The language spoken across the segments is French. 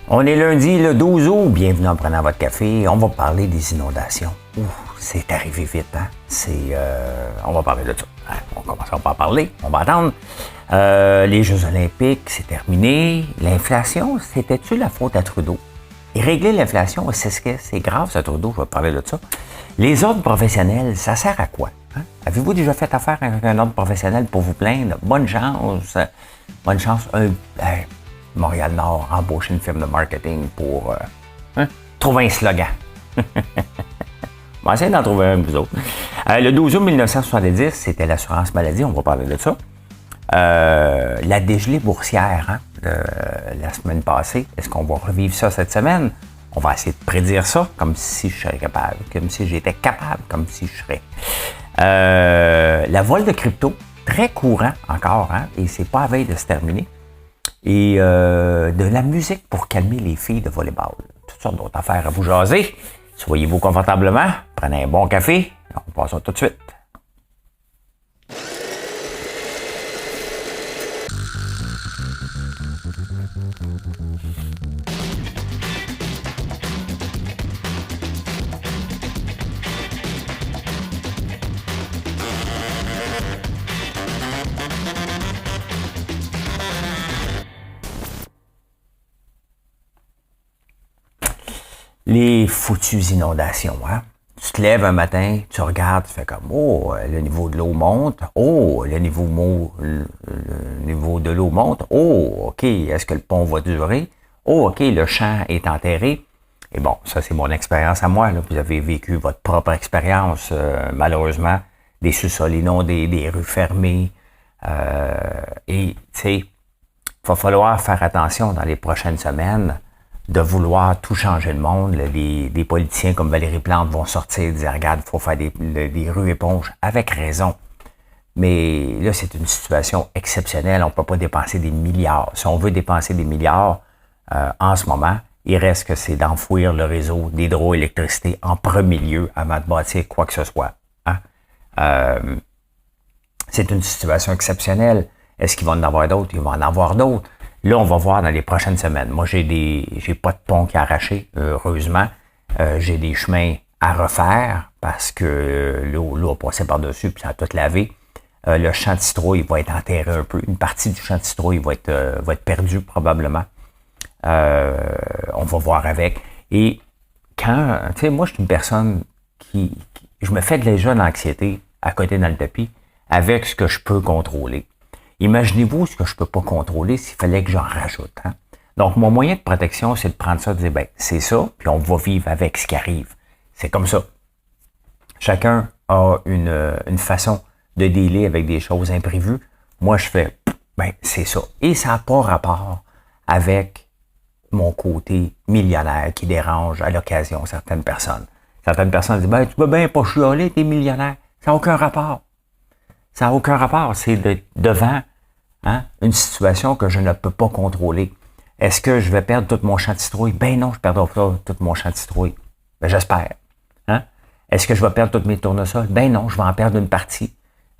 On est lundi le 12 août, bienvenue en prenant votre café. On va parler des inondations. C'est arrivé vite, hein? On va parler de ça. On commence par en parler, on va attendre. Les Jeux olympiques, c'est terminé. L'inflation, c'était-tu la faute à Trudeau? Et régler l'inflation, c'est grave, ça, Trudeau, je vais parler de ça. Les ordres professionnels, ça sert à quoi? Hein? Avez-vous déjà fait affaire avec un ordre professionnel pour vous plaindre? Bonne chance. Bonne chance. Montréal-Nord embauche une firme de marketing pour trouver un slogan. On va essayer d'en trouver un, vous autres. Le 12 août 1970, c'était l'assurance maladie, on va parler de ça. La dégelée boursière la semaine passée, est-ce qu'on va revivre ça cette semaine? On va essayer de prédire ça comme si je serais capable, comme si j'étais capable, comme si je serais. La vol de crypto, très courant encore, et c'est pas à veille de se terminer. Et de la musique pour calmer les filles de volleyball. Toutes sortes d'autres affaires à vous jaser. Soyez-vous confortablement, prenez un bon café, on passe ça tout de suite. Les foutues inondations, hein? Tu te lèves un matin, tu regardes, tu fais comme, le niveau de l'eau monte, le niveau de l'eau monte, OK, est-ce que le pont va durer? OK, le champ est enterré. Et bon, ça, c'est mon expérience à moi, là. Vous avez vécu votre propre expérience, malheureusement, des sous-sols inondés, des rues fermées, et, tu sais, il va falloir faire attention dans les prochaines semaines de vouloir tout changer le monde. Des politiciens comme Valérie Plante vont sortir et dire, regarde, il faut faire des rues éponges, avec raison. Mais là, c'est une situation exceptionnelle. On ne peut pas dépenser des milliards. Si on veut dépenser des milliards en ce moment, il reste que c'est d'enfouir le réseau d'hydroélectricité en premier lieu avant de bâtir quoi que ce soit. C'est une situation exceptionnelle. Est-ce qu'il va en avoir d'autres? Il va en avoir d'autres. Là, on va voir dans les prochaines semaines. Moi, j'ai pas de pont qui est arraché, heureusement. J'ai des chemins à refaire parce que l'eau a passé par-dessus puis ça a tout lavé. Le champ de citrouille va être enterré un peu. Une partie du champ de citrouille va être perdue probablement. On va voir avec. Et quand, tu sais, moi, je suis une personne je me fais déjà de l'anxiété à côté dans le tapis avec ce que je peux contrôler. Imaginez-vous ce que je peux pas contrôler s'il fallait que j'en rajoute. Hein? Donc, mon moyen de protection, c'est de prendre ça et de dire, c'est ça, puis on va vivre avec ce qui arrive. C'est comme ça. Chacun a une façon de dealer avec des choses imprévues. Moi, je fais, c'est ça. Et ça n'a pas rapport avec mon côté millionnaire qui dérange à l'occasion certaines personnes. Certaines personnes disent, tu peux bien pas chialer, t'es millionnaire. Ça n'a aucun rapport. Ça n'a aucun rapport. C'est devant une situation que je ne peux pas contrôler. Est-ce que je vais perdre tout mon champ de citrouille? Ben non, je ne perdrai pas tout mon champ de citrouille. Ben j'espère. Est-ce que je vais perdre tous mes tournesols? Ben non, je vais en perdre une partie.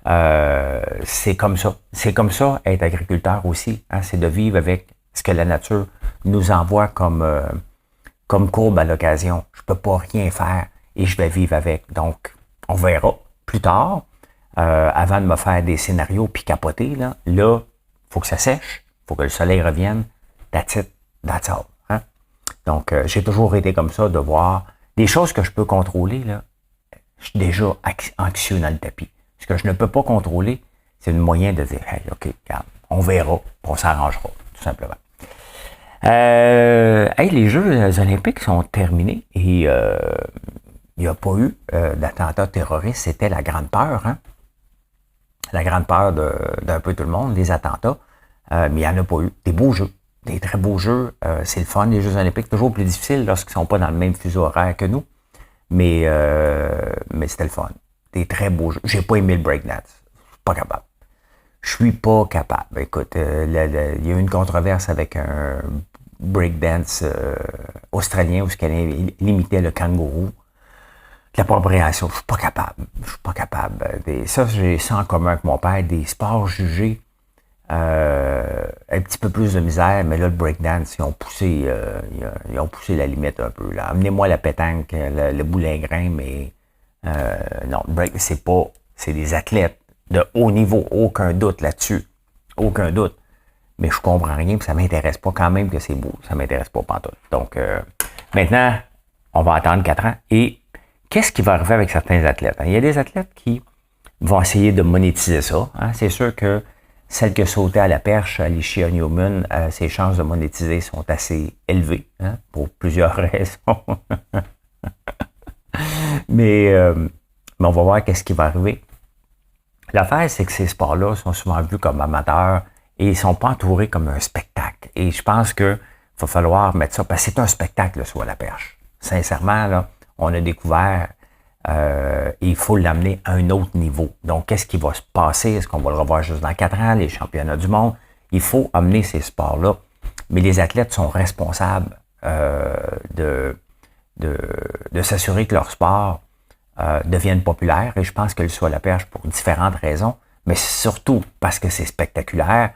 C'est comme ça. C'est comme ça, être agriculteur aussi. C'est de vivre avec ce que la nature nous envoie comme courbe à l'occasion. Je ne peux pas rien faire et je vais vivre avec. Donc, on verra plus tard. Avant de me faire des scénarios puis capoter, là, faut que ça sèche, faut que le soleil revienne. That's it, that's all. Donc, j'ai toujours été comme ça, de voir des choses que je peux contrôler, là. Je suis déjà anxieux dans le tapis. Ce que je ne peux pas contrôler, c'est le moyen de dire, hey, OK, regarde, on verra, on s'arrangera, tout simplement. Les Jeux olympiques sont terminés et il n'y a pas eu d'attentat terroriste. C'était la grande peur, la grande peur d'un peu tout le monde, les attentats, mais il n'y en a pas eu. Des beaux jeux, des très beaux jeux, c'est le fun, les Jeux olympiques, toujours plus difficile lorsqu'ils ne sont pas dans le même fuseau horaire que nous, mais c'était le fun. Des très beaux jeux. J'ai pas aimé le breakdance, je suis pas capable. Je suis pas capable. Écoute, il y a eu une controverse avec un breakdance australien où il imitait le kangourou. L'appropriation, je suis pas capable. Ça, j'ai ça en commun avec mon père, des sports jugés Un petit peu plus de misère, mais là, le breakdance, ils ont poussé la limite un peu. Là. Amenez-moi la pétanque, le boulingrin, mais non, c'est des athlètes de haut niveau, aucun doute là-dessus. Aucun doute. Mais je comprends rien, puis ça m'intéresse pas quand même que c'est beau. Ça m'intéresse pas pantoute. Donc, maintenant, on va attendre 4 ans. Et qu'est-ce qui va arriver avec certains athlètes? Il y a des athlètes qui vont essayer de monétiser ça. Hein. C'est sûr que celle qui a sauté à la perche, Alicia Newman, ses chances de monétiser sont assez élevées, hein, pour plusieurs raisons. mais on va voir qu'est-ce qui va arriver. L'affaire, c'est que ces sports-là sont souvent vus comme amateurs et ils ne sont pas entourés comme un spectacle. Et je pense qu'il va falloir mettre ça, parce que c'est un spectacle, le saut à la perche. Sincèrement, là, on a découvert et il faut l'amener à un autre niveau. Donc, qu'est-ce qui va se passer? Est-ce qu'on va le revoir juste dans 4 ans, les championnats du monde? Il faut amener ces sports-là. Mais les athlètes sont responsables de s'assurer que leur sport devienne populaire. Et je pense que le saut à la perche pour différentes raisons, mais surtout parce que c'est spectaculaire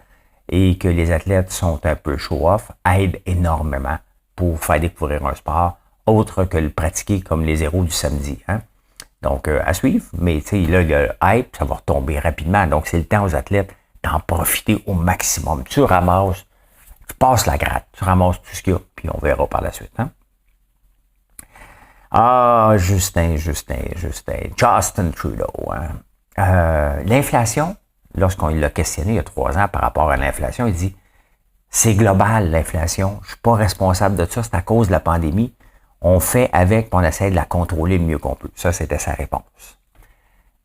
et que les athlètes sont un peu show-off, aident énormément pour faire découvrir un sport autre que le pratiquer comme les héros du samedi. Hein? Donc, à suivre, mais tu sais, là, le hype, ça va retomber rapidement. Donc, c'est le temps aux athlètes d'en profiter au maximum. Tu ramasses, tu passes la gratte, tu ramasses tout ce qu'il y a, puis on verra par la suite. Hein? Ah, Justin Trudeau. Hein? L'inflation, lorsqu'on l'a questionné il y a 3 ans par rapport à l'inflation, il dit, c'est global l'inflation, je suis pas responsable de ça, c'est à cause de la pandémie. On fait avec, on essaie de la contrôler le mieux qu'on peut. Ça, c'était sa réponse.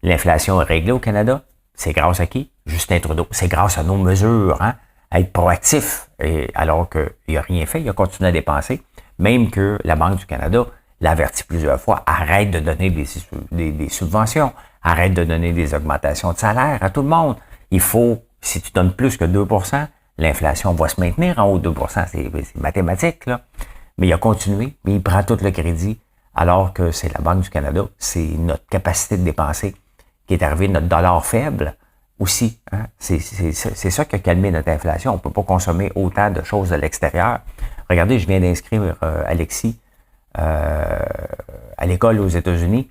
L'inflation est réglée au Canada. C'est grâce à qui? Justin Trudeau. C'est grâce à nos mesures, hein, à être proactif. Et alors qu'il n'a rien fait, il a continué à dépenser. Même que la Banque du Canada l'a averti plusieurs fois, arrête de donner des subventions, arrête de donner des augmentations de salaire à tout le monde. Il faut, si tu donnes plus que 2%, l'inflation va se maintenir en haut de 2%. C'est mathématique, là. Mais il a continué, mais il prend tout le crédit, alors que c'est la Banque du Canada, c'est notre capacité de dépenser qui est arrivée, notre dollar faible aussi. Hein? C'est ça qui a calmé notre inflation. On ne peut pas consommer autant de choses de l'extérieur. Regardez, je viens d'inscrire Alexis à l'école aux États-Unis.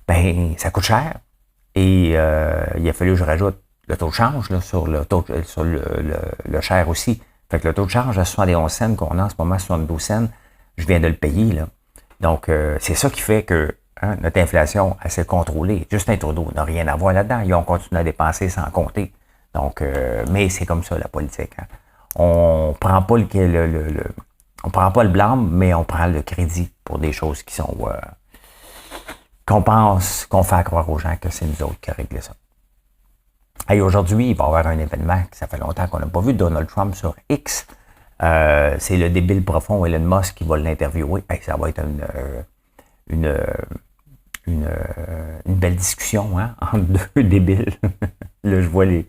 Ben, ça coûte cher. Et il a fallu que je rajoute le taux de change là, sur le cher aussi. Fait que le taux de change à 71 cents qu'on a en ce moment, 72 cents, je viens de le payer, là. Donc, c'est ça qui fait que notre inflation, elle s'est contrôlée. Justin Trudeau n'a rien à voir là-dedans. Ils ont continué à dépenser sans compter. Donc, mais c'est comme ça, la politique. Hein. On prend pas on prend pas le blâme, mais on prend le crédit pour des choses qui sont qu'on pense, qu'on fait croire aux gens que c'est nous autres qui réglons ça. Hey, aujourd'hui, il va y avoir un événement que ça fait longtemps qu'on n'a pas vu, Donald Trump sur X. C'est le débile profond Elon Musk qui va l'interviewer. Hey, ça va être une belle discussion, hein, entre deux débiles. Là, je vois les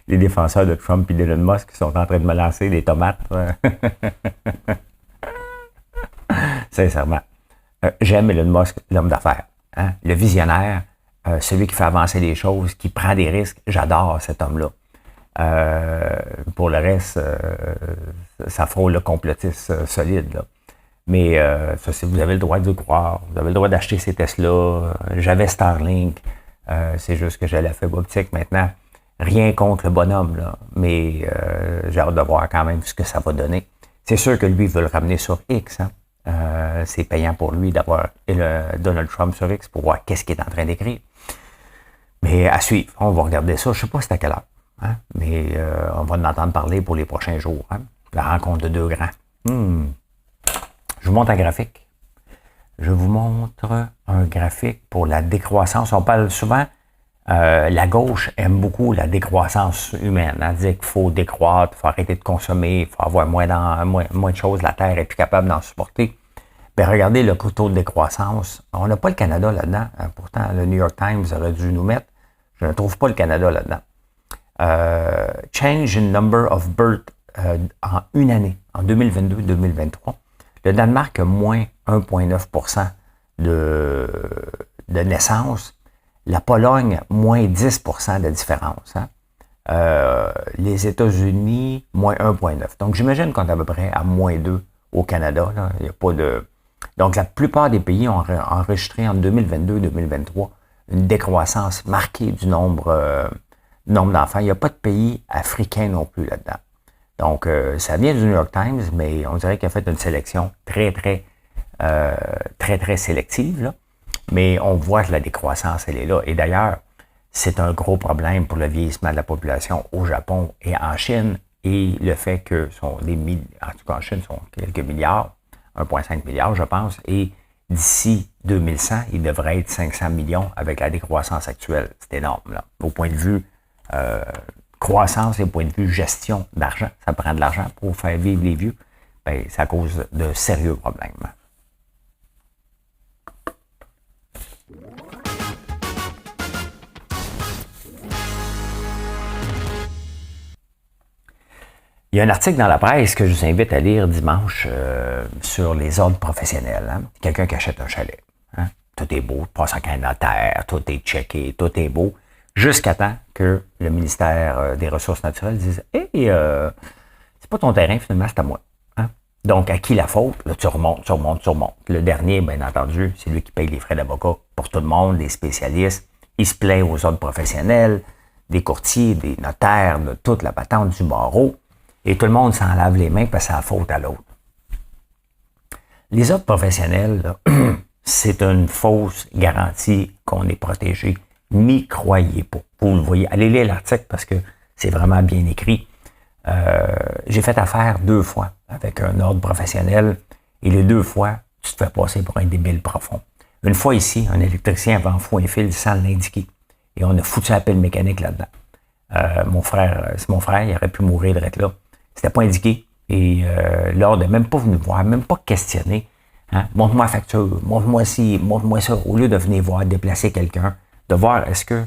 défenseurs de Trump et d'Elon Musk qui sont en train de me lancer des tomates. Sincèrement. J'aime Elon Musk, l'homme d'affaires. Hein, le visionnaire, celui qui fait avancer les choses, qui prend des risques. J'adore cet homme-là. Pour le reste, ça frôle le complotiste solide. Là. Mais ça, vous avez le droit de le croire. Vous avez le droit d'acheter ces Tesla. J'avais Starlink. C'est juste que j'ai la fibre optique maintenant. Rien contre le bonhomme, là. Mais j'ai hâte de voir quand même ce que ça va donner. C'est sûr que lui veut le ramener sur X. Hein. C'est payant pour lui d'avoir Donald Trump sur X pour voir qu'est-ce qu'il est en train d'écrire. Mais à suivre, on va regarder ça. Je ne sais pas c'est à quelle heure. Hein? Mais on va en entendre parler pour les prochains jours. Hein? La rencontre de deux grands. Je vous montre un graphique. Je vous montre un graphique pour la décroissance. On parle souvent, la gauche aime beaucoup la décroissance humaine. Elle dit qu'il faut décroître, il faut arrêter de consommer, il faut avoir moins de choses. La Terre est plus capable d'en supporter. Ben, regardez le taux de décroissance. On n'a pas le Canada là-dedans. Hein? Pourtant, le New York Times aurait dû nous mettre. Je ne trouve pas le Canada là-dedans. Change in number of births en une année, en 2022-2023. Le Danemark a moins 1,9% de naissance. La Pologne, moins 10% de différence. Hein? Les États-Unis, moins 1,9. Donc, j'imagine qu'on est à peu près à moins 2 au Canada. Là. Il y a pas de... Donc, la plupart des pays ont enregistré en 2022 2023 une décroissance marquée du nombre d'enfants. Il n'y a pas de pays africain non plus là-dedans. Donc, ça vient du New York Times, mais on dirait qu'il a fait une sélection très sélective. Là. Mais on voit que la décroissance, elle est là. Et d'ailleurs, c'est un gros problème pour le vieillissement de la population au Japon et en Chine. Et le fait que en tout cas en Chine, sont quelques milliards, 1,5 milliard, je pense. Et d'ici 2100, il devrait être 500 millions avec la décroissance actuelle. C'est énorme, là. Au point de vue croissance et au point de vue gestion d'argent, ça prend de l'argent pour faire vivre les vieux. Ben, ça cause de sérieux problèmes. Il y a un article dans la presse que je vous invite à lire dimanche sur les ordres professionnels. Hein? Quelqu'un qui achète un chalet. Hein? Tout est beau, passe en un notaire, tout est checké, tout est beau, jusqu'à temps que le ministère des Ressources naturelles dise « Hey, c'est pas ton terrain, finalement, c'est à moi. Hein? » Donc, à qui la faute? Là, tu remontes. Le dernier, bien entendu, c'est lui qui paye les frais d'avocat pour tout le monde, les spécialistes. Il se plaint aux ordres professionnels, des courtiers, des notaires, de toute la patente du barreau. Et tout le monde s'en lave les mains parce que c'est la faute à l'autre. Les ordres professionnels, là, c'est une fausse garantie qu'on est protégé. N'y croyez pas. Vous le voyez. Allez lire l'article parce que c'est vraiment bien écrit. J'ai fait affaire 2 fois avec un ordre professionnel et les 2 fois, tu te fais passer pour un débile profond. Une fois ici, un électricien avait enfoué un fil sans l'indiquer et on a foutu la pile mécanique là-dedans. C'est mon frère, il aurait pu mourir de là. C'était pas indiqué. Et l'ordre n'est même pas venu voir, même pas questionner. Hein? Montre-moi la facture, montre-moi ci, montre-moi ça. Au lieu de venir voir, déplacer quelqu'un, de voir est-ce que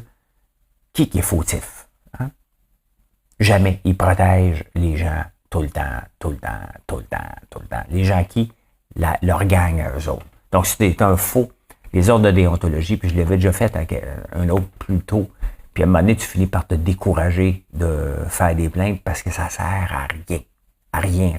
qui est fautif. Hein? Jamais. Ils protègent les gens tout le temps. Les gens qui? Leur gang à eux autres. Donc, c'était un faux. Les ordres de déontologie, puis je l'avais déjà fait avec un autre plus tôt. Puis à un moment donné, tu finis par te décourager de faire des plaintes parce que ça sert à rien. À rien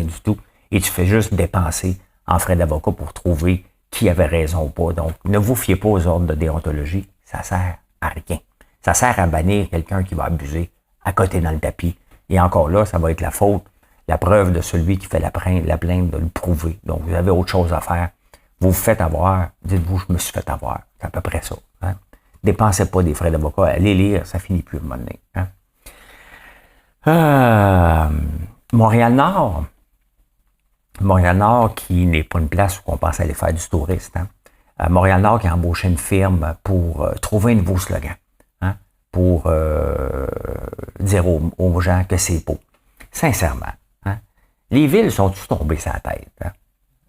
du tout. Et tu fais juste dépenser en frais d'avocat pour trouver qui avait raison ou pas. Donc, ne vous fiez pas aux ordres de déontologie. Ça sert à rien. Ça sert à bannir quelqu'un qui va abuser à côté dans le tapis. Et encore là, ça va être la faute, la preuve de celui qui fait la plainte de le prouver. Donc, vous avez autre chose à faire. Vous vous faites avoir. Dites-vous, je me suis fait avoir. C'est à peu près ça. Hein? Dépensez pas des frais d'avocat, allez lire, ça finit plus à un moment donné. Hein? Montréal-Nord qui n'est pas une place où on pense aller faire du tourisme. Hein? Montréal-Nord qui a embauché une firme pour trouver un nouveau slogan. Hein? Pour dire aux gens que c'est beau. Sincèrement. Hein? Les villes sont toutes tombées sur la tête. Hein?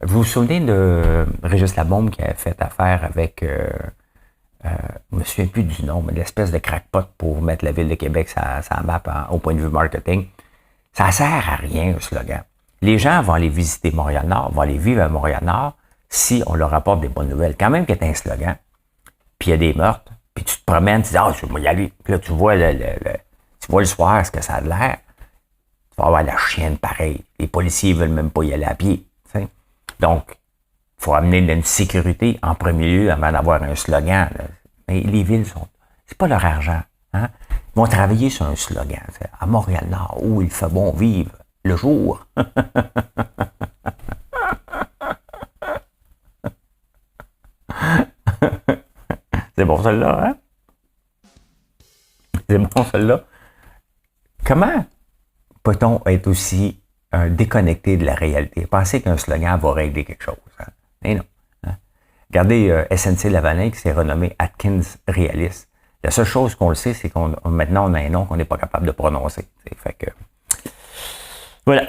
Vous vous souvenez de Régis Labombe qui a fait affaire avec... je ne me souviens plus du nom, mais l'espèce de crackpot pour mettre la ville de Québec sur la map au point de vue marketing. Ça sert à rien, un slogan. Les gens vont aller visiter Montréal-Nord, vont aller vivre à Montréal-Nord si on leur apporte des bonnes nouvelles. Quand même qu'il y a un slogan, puis il y a des meurtres, puis tu te promènes, tu dis « Ah, je vais y aller ». Puis là, tu vois le soir ce que ça a de l'air. Tu vas avoir la chienne pareil. Les policiers ne veulent même pas y aller à pied. T'sais. Donc, il faut amener une sécurité en premier lieu avant d'avoir un slogan. Là. Mais les villes c'est pas leur argent. Hein? Ils vont travailler sur un slogan. À Montréal-Nord, où il fait bon vivre le jour. C'est bon celle-là, hein? C'est bon celle-là. Comment peut-on être aussi déconnecté de la réalité? Penser qu'un slogan va régler quelque chose. Hein? Mais non. Hein? Regardez SNC-Lavalin qui s'est renommé Atkins Realis. La seule chose qu'on le sait, c'est qu'on maintenant on a un nom qu'on n'est pas capable de prononcer. Fait que voilà,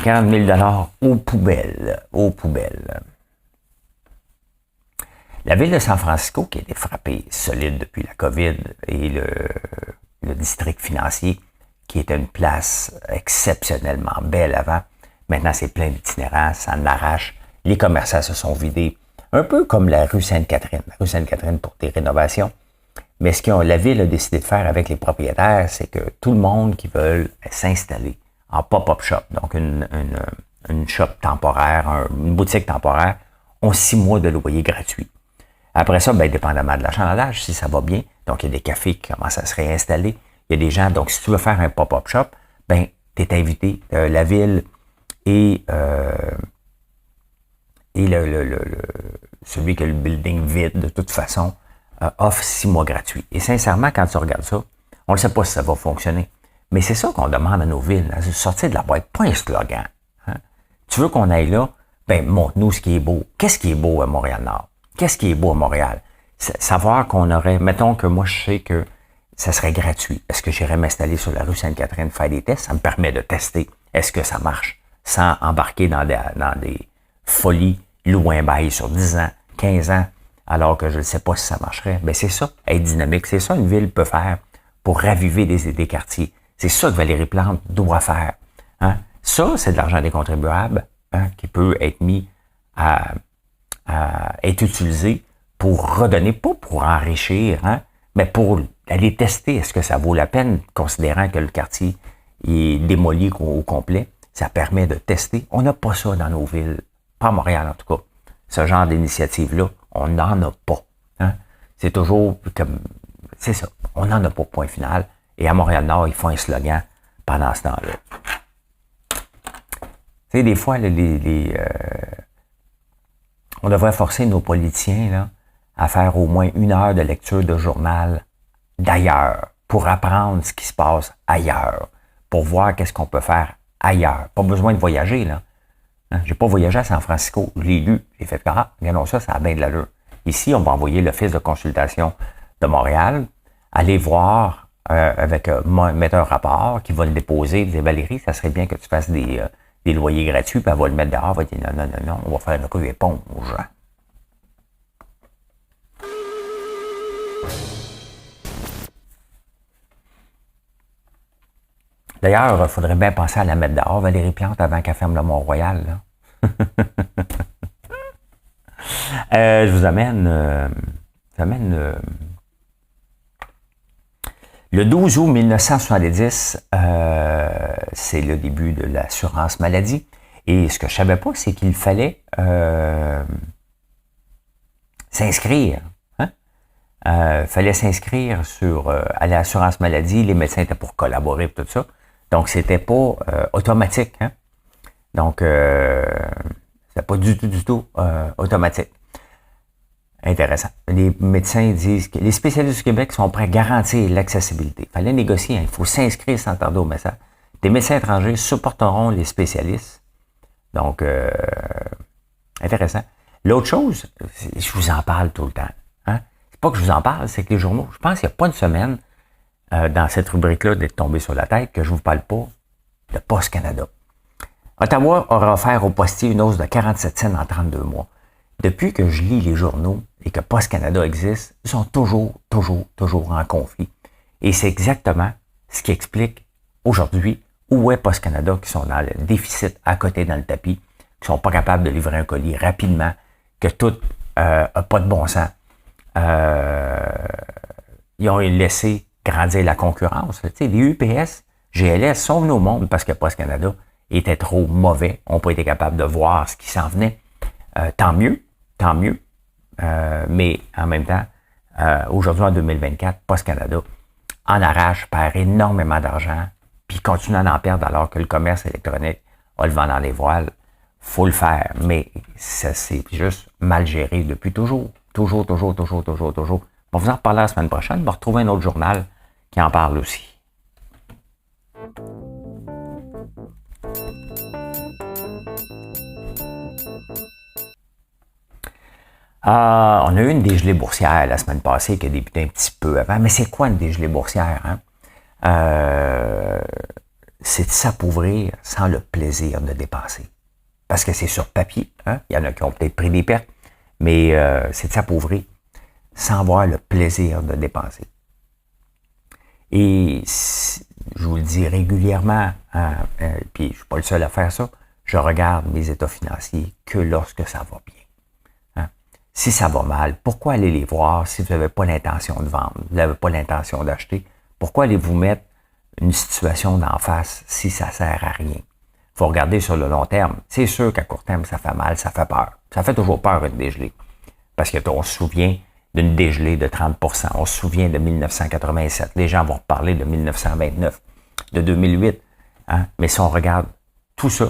40 000 $ aux poubelles. La ville de San Francisco, qui a été frappée solide depuis la COVID, et le district financier, qui était une place exceptionnellement belle avant, maintenant c'est plein d'itinérants, ça en arrache. Les commerçants se sont vidés, un peu comme la rue Sainte-Catherine. La rue Sainte-Catherine pour des rénovations. Mais ce que la ville a décidé de faire avec les propriétaires, c'est que tout le monde qui veut s'installer en pop-up shop, donc une shop temporaire, une boutique temporaire, ont 6 mois de loyer gratuit. Après ça, ben, dépendamment de l'achalandage, si ça va bien, donc il y a des cafés qui commencent à se réinstaller. Il y a des gens, donc si tu veux faire un pop-up shop, ben, tu es invité. La ville et celui qui a le building vide, de toute façon, offre 6 mois gratuits. Et sincèrement, quand tu regardes ça, on ne sait pas si ça va fonctionner. Mais c'est ça qu'on demande à nos villes, hein, sortir de la boîte, pas un slogan. Hein. Tu veux qu'on aille là? Ben, montre-nous ce qui est beau. Qu'est-ce qui est beau à Montréal-Nord? Qu'est-ce qui est beau à Montréal? Savoir qu'on aurait, mettons que moi je sais que ça serait gratuit. Est-ce que j'irais m'installer sur la rue Sainte-Catherine, faire des tests? Ça me permet de tester. Est-ce que ça marche? Sans embarquer dans des folies, louer un bail sur 10 ans, 15 ans, alors que je ne sais pas si ça marcherait. Ben c'est ça, être dynamique. C'est ça une ville peut faire pour raviver des quartiers. C'est ça que Valérie Plante doit faire. Hein? Ça, c'est de l'argent des contribuables qui peut être mis à être utilisé pour redonner, pas pour enrichir, hein, mais pour aller tester est-ce que ça vaut la peine, considérant que le quartier est démoli au complet. Ça permet de tester. On n'a pas ça dans nos villes, pas à Montréal en tout cas. Ce genre d'initiative-là, on n'en a pas. Hein. C'est toujours comme, c'est ça, on n'en a pas, point final. Et à Montréal-Nord, ils font un slogan pendant ce temps-là. Tu sais, des fois, on devrait forcer nos politiciens là, à faire au moins 1 heure de lecture de journal d'ailleurs, pour apprendre ce qui se passe ailleurs, pour voir qu'est-ce qu'on peut faire ailleurs. Pas besoin de voyager, là. Hein? J'ai pas voyagé à San Francisco, je l'ai lu, j'ai fait, regardons ça, ça a bien de l'allure. Ici, on va envoyer l'Office de consultation de Montréal, aller voir mettre un rapport qui va le déposer, dire Valérie, ça serait bien que tu fasses des loyers gratuits, puis elle va le mettre dehors, elle va dire non, on va faire une rue éponge. D'ailleurs, il faudrait bien penser à la mettre dehors, Valérie Plante, avant qu'elle ferme le Mont-Royal. Je vous amène le 12 août 1970, c'est le début de l'assurance maladie. Et ce que je savais pas, c'est qu'il fallait s'inscrire. Fallait s'inscrire à l'assurance maladie. Les médecins étaient pour collaborer et tout ça. Donc, c'était pas automatique. Hein? Donc, c'était pas du tout automatique. Intéressant. Les médecins disent que les spécialistes du Québec sont prêts à garantir l'accessibilité. Il fallait négocier. Hein? Il faut s'inscrire sans tarder au message. Des médecins étrangers supporteront les spécialistes. Donc, intéressant. L'autre chose, je vous en parle tout le temps. Hein? C'est pas que je vous en parle, c'est que les journaux, je pense qu'il n'y a pas une semaine dans cette rubrique-là d'être tombé sur la tête que je ne vous parle pas de Post Canada. Ottawa aura offert aux postiers une hausse de 47 cents en 32 mois. Depuis que je lis les journaux et que Post Canada existe, ils sont toujours en conflit. Et c'est exactement ce qui explique aujourd'hui où est Post Canada qui sont dans le déficit à côté dans le tapis, qui sont pas capables de livrer un colis rapidement, que tout n'a pas de bon sens. Ils ont laissé grandir la concurrence. Tu sais, les UPS, GLS sont venus au monde parce que Post Canada était trop mauvais, n'ont pas été capables de voir ce qui s'en venait. Tant mieux. Mais en même temps, aujourd'hui en 2024, Post Canada en arrache, perd énormément d'argent, puis continue à en perdre alors que le commerce électronique a le vent dans les voiles. Faut le faire, mais ça c'est juste mal géré depuis toujours. Toujours. On va vous en reparler la semaine prochaine. On va retrouver un autre journal qui en parle aussi. On a eu une dégelée boursière la semaine passée qui a débuté un petit peu avant. Mais c'est quoi une dégelée boursière? Hein? C'est de s'appauvrir sans le plaisir de dépenser. Parce que c'est sur papier. Hein? Il y en a qui ont peut-être pris des pertes. Mais c'est de s'appauvrir sans avoir le plaisir de dépenser. Et je vous le dis régulièrement, puis je ne suis pas le seul à faire ça, je regarde mes états financiers que lorsque ça va bien. Hein? Si ça va mal, pourquoi aller les voir si vous n'avez pas l'intention de vendre, vous n'avez pas l'intention d'acheter? Pourquoi allez vous mettre une situation d'en face si ça sert à rien? Il faut regarder sur le long terme. C'est sûr qu'à court terme, ça fait mal, ça fait peur. Ça fait toujours peur une dégelée. Parce qu'on se souvient d'une dégelée de 30%. On se souvient de 1987. Les gens vont reparler de 1929, de 2008. Hein? Mais si on regarde tout ça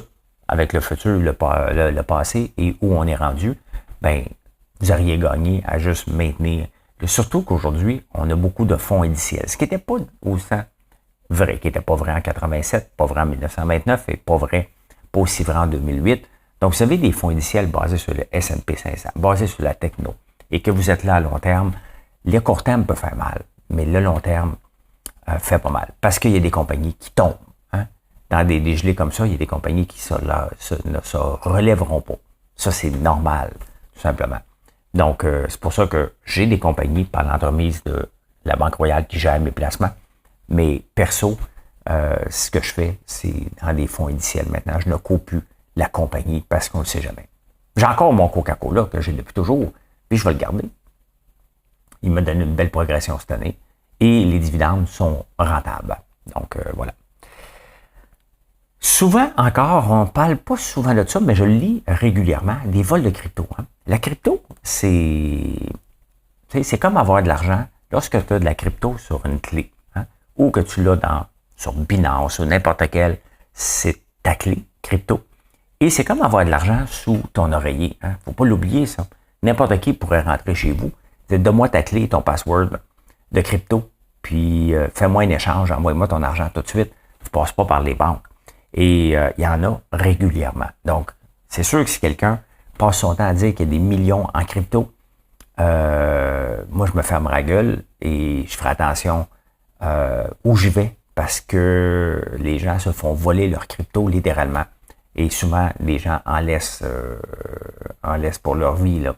avec le futur, le passé et où on est rendu, ben vous auriez gagné à juste maintenir. Surtout qu'aujourd'hui, on a beaucoup de fonds indiciels. Ce qui n'était pas autant vrai, qui n'était pas vrai en 87, pas vrai en 1929 et pas aussi vrai en 2008. Donc, vous avez des fonds indiciels basés sur le S&P 500, basés sur la techno, et que vous êtes là à long terme, le court terme peut faire mal, mais le long terme fait pas mal. Parce qu'il y a des compagnies qui tombent. Hein? Dans des dégelés comme ça, il y a des compagnies qui ne se relèveront pas. Ça, c'est normal, tout simplement. Donc, c'est pour ça que j'ai des compagnies par l'entremise de la Banque Royale qui gère mes placements. Mais perso, ce que je fais, c'est dans des fonds indiciels maintenant. Je ne coupe plus la compagnie parce qu'on ne le sait jamais. J'ai encore mon Coca-Cola que j'ai depuis toujours, puis je vais le garder. Il m'a donné une belle progression cette année et les dividendes sont rentables. Donc, voilà. Souvent encore, on ne parle pas souvent de ça, mais je le lis régulièrement, des vols de crypto. Hein. La crypto, c'est comme avoir de l'argent lorsque tu as de la crypto sur une clé, hein, ou que tu l'as sur Binance ou n'importe quel, c'est ta clé crypto. Et c'est comme avoir de l'argent sous ton oreiller. Hein. Faut pas l'oublier, ça. N'importe qui pourrait rentrer chez vous. Donne-moi ta clé, ton password de crypto, puis fais-moi un échange, envoie-moi ton argent tout de suite. Tu passes pas par les banques. Et il y en a régulièrement. Donc, c'est sûr que si quelqu'un passe son temps à dire qu'il y a des millions en crypto, moi, je me fermerai la gueule et je ferai attention où je vais parce que les gens se font voler leur crypto littéralement. Et souvent, les gens en laissent pour leur vie. Là.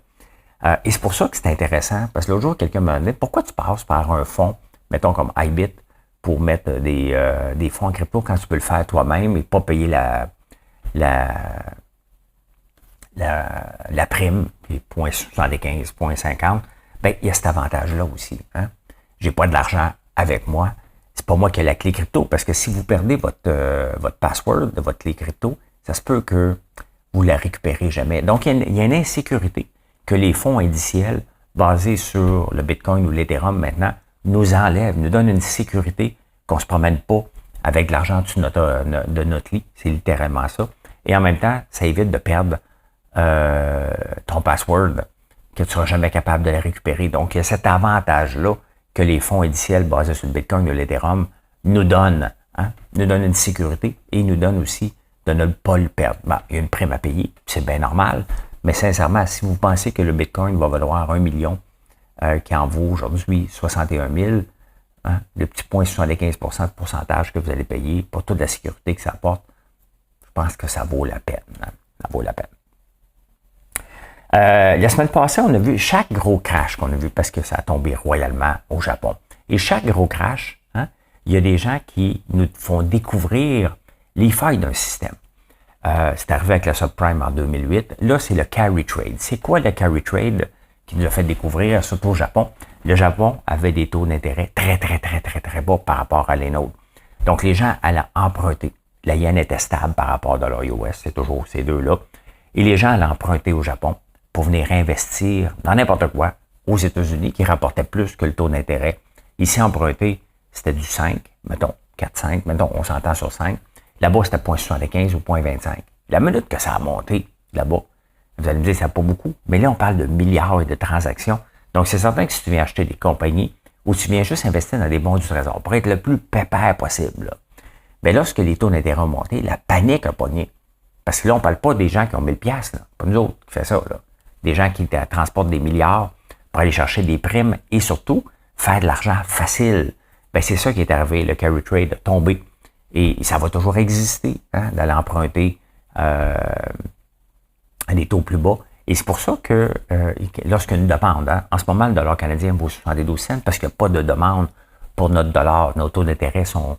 Et c'est pour ça que c'est intéressant, parce que l'autre jour, quelqu'un m'a dit, pourquoi tu passes par un fonds, mettons comme iBit, pour mettre des fonds en crypto quand tu peux le faire toi-même et pas payer la prime, puis 0,75, 0,50, ben il y a cet avantage-là aussi. Hein? J'ai pas de l'argent avec moi. C'est pas moi qui ai la clé crypto, parce que si vous perdez votre password de votre clé crypto, ça se peut que vous la récupérez jamais. Donc, il y a une insécurité que les fonds indiciels basés sur le Bitcoin ou l'Ethereum maintenant nous enlèvent, nous donnent une sécurité qu'on ne se promène pas avec de l'argent de notre lit. C'est littéralement ça. Et en même temps, ça évite de perdre ton password que tu ne seras jamais capable de le récupérer. Donc, il y a cet avantage-là que les fonds indiciels basés sur le Bitcoin ou l'Ethereum nous donnent. Hein? Nous donnent une sécurité et ils nous donnent aussi de ne pas le perdre. Bon, il y a une prime à payer, c'est bien normal, mais sincèrement, si vous pensez que le Bitcoin va valoir 1 million, qui en vaut aujourd'hui 61 000, hein, le petit point 75% de pourcentage que vous allez payer pour toute la sécurité que ça apporte, je pense que ça vaut la peine. Hein? Ça vaut la peine. La semaine passée, on a vu chaque gros crash qu'on a vu parce que ça a tombé royalement au Japon. Et chaque gros crash, hein, il y a des gens qui nous font découvrir les failles d'un système. C'est arrivé avec la subprime en 2008. Là, c'est le carry trade. C'est quoi le carry trade qui nous a fait découvrir, surtout au Japon? Le Japon avait des taux d'intérêt très, très, très, très, très bas par rapport à les nôtres. Donc, les gens allaient emprunter. La yen était stable par rapport à dollar US, c'est toujours ces deux-là. Et les gens allaient emprunter au Japon pour venir investir dans n'importe quoi aux États-Unis qui rapportait plus que le taux d'intérêt. Ici, emprunter, c'était du 5, mettons 4,5, mettons, on s'entend sur 5. Là-bas, c'était 0,75 ou 0,25. La minute que ça a monté, là-bas, vous allez me dire, ça n'a pas beaucoup, mais là, on parle de milliards de transactions. Donc, c'est certain que si tu viens acheter des compagnies ou tu viens juste investir dans des bons du trésor pour être le plus pépère possible, là, bien, lorsque les taux d'intérêt ont monté, la panique a pogné. Parce que là, on ne parle pas des gens qui ont 1000 $, là. Pas nous autres qui fait ça, là. Des gens qui transportent des milliards pour aller chercher des primes et surtout, faire de l'argent facile. Ben, c'est ça qui est arrivé. Le carry trade a tombé. Et ça va toujours exister, hein, d'aller emprunter à des taux plus bas. Et c'est pour ça que lorsqu'une demande, hein, en ce moment, le dollar canadien vaut 72 cents parce qu'il n'y a pas de demande pour notre dollar. Nos taux d'intérêt sont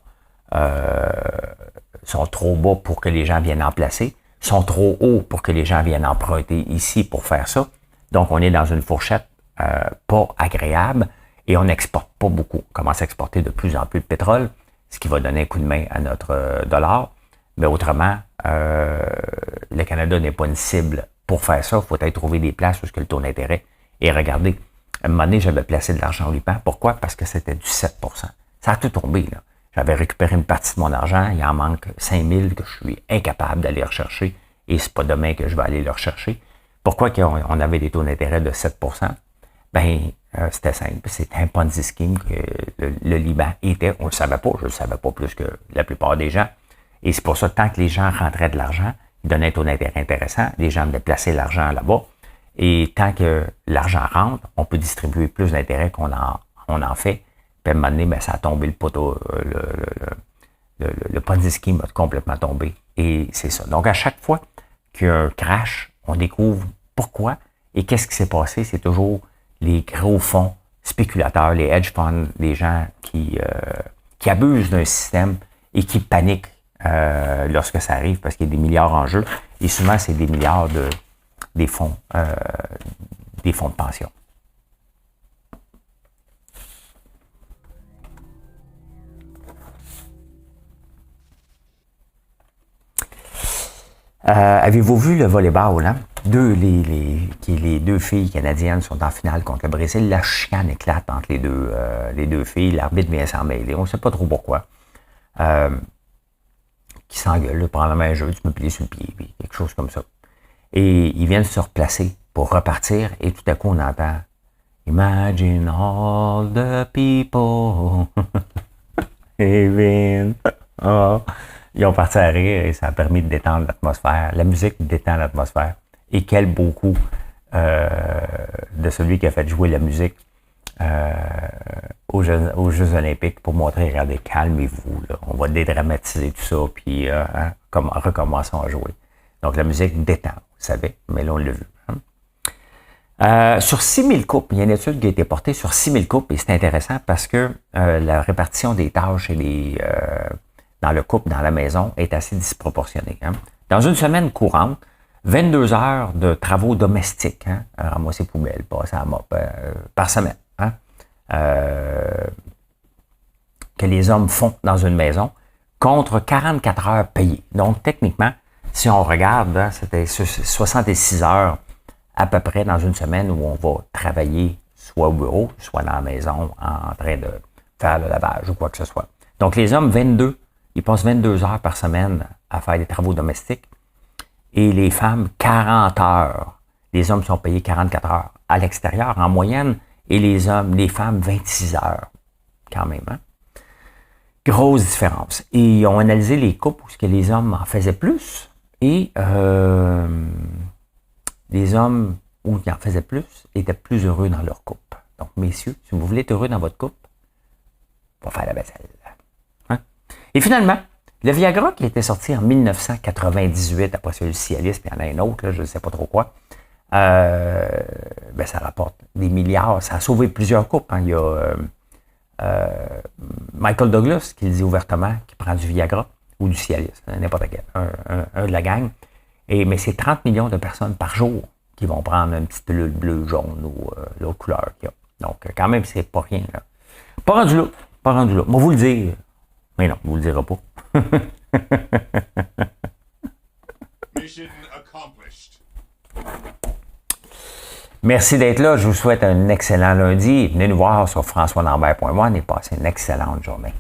trop bas pour que les gens viennent en placer, sont trop hauts pour que les gens viennent emprunter ici pour faire ça. Donc, on est dans une fourchette pas agréable et on n'exporte pas beaucoup. On commence à exporter de plus en plus de pétrole, ce qui va donner un coup de main à notre dollar. Mais autrement, le Canada n'est pas une cible pour faire ça. Il faut peut-être trouver des places où le taux d'intérêt est regardé. À un moment donné, j'avais placé de l'argent au Liban. Pourquoi? Parce que c'était du 7 Ça a tout tombé, là. J'avais récupéré une partie de mon argent. Il en manque 5 000 que je suis incapable d'aller rechercher. Et c'est pas demain que je vais aller le rechercher. Pourquoi on avait des taux d'intérêt de 7 c'était simple. C'était un Ponzi scheme que le Liban était. On le savait pas. Je le savais pas plus que la plupart des gens. Et c'est pour ça que tant que les gens rentraient de l'argent, ils donnaient un taux d'intérêt intéressant. Les gens devaient placer l'argent là-bas. Et tant que l'argent rentre, on peut distribuer plus d'intérêt qu'on en fait. Puis à un moment donné, ben, ça a tombé le poteau, le Ponzi scheme a complètement tombé. Et c'est ça. Donc, à chaque fois qu'il y a un crash, on découvre pourquoi et qu'est-ce qui s'est passé. C'est toujours les gros fonds spéculateurs, les hedge funds, les gens qui abusent d'un système et qui paniquent lorsque ça arrive parce qu'il y a des milliards en jeu. Et souvent, c'est des milliards des fonds de pension. Avez-vous vu le volleyball, hein? Les deux filles canadiennes sont en finale contre le Brésil. La chicane éclate entre les deux filles. L'arbitre vient s'en mêler. On ne sait pas trop pourquoi. Qui s'engueule, probablement un jeu, tu me plies sur le pied, puis quelque chose comme ça. Et ils viennent se replacer pour repartir, et tout à coup, on entend « Imagine all the people even... oh. » Ils ont parti à rire et ça a permis de détendre l'atmosphère. La musique détend l'atmosphère. Et quel beau coup de celui qui a fait jouer la musique aux Jeux Olympiques pour montrer, regardez, calmez-vous, là, on va dédramatiser tout ça, puis recommençons à jouer. Donc la musique détend, vous savez, mais là on l'a vu. Hein? Sur 6000 coupes, il y a une étude qui a été portée sur 6000 coupes et c'est intéressant parce que la répartition des tâches et dans le couple, dans la maison, est assez disproportionnée. Hein? Dans une semaine courante, 22 heures de travaux domestiques, hein? Ramasser poubelles, passer à la mop, par semaine, hein? Que les hommes font dans une maison, contre 44 heures payées. Donc, techniquement, si on regarde, hein, c'était 66 heures à peu près dans une semaine où on va travailler soit au bureau, soit dans la maison, en train de faire le lavage ou quoi que ce soit. Donc, les hommes, ils passent 22 heures par semaine à faire des travaux domestiques et les femmes, 40 heures. Les hommes sont payés 44 heures à l'extérieur en moyenne et les femmes, 26 heures quand même. Hein? Grosse différence. Et ils ont analysé les couples où les hommes en faisaient plus et les hommes où ils en faisaient plus étaient plus heureux dans leur couple. Donc, messieurs, si vous voulez être heureux dans votre couple, on va faire la vaisselle. Hein? Et finalement, le Viagra qui était sorti en 1998, après ça, le Cialis, puis il y en a un autre, là, je ne sais pas trop quoi, ça rapporte des milliards. Ça a sauvé plusieurs couples. Hein. Il y a Michael Douglas qui le dit ouvertement, qui prend du Viagra ou du Cialis, n'importe quel, un de la gang. Mais c'est 30 millions de personnes par jour qui vont prendre une petite pilule bleue, jaune ou l'autre couleur qu'il y a. Donc, quand même, c'est pas rien. Là. Pas rendu là. Moi, vous le dire. Mais non, vous le direz pas. Mission accomplished. Merci d'être là. Je vous souhaite un excellent lundi. Venez nous voir sur françoislambert.one et passez une excellente journée.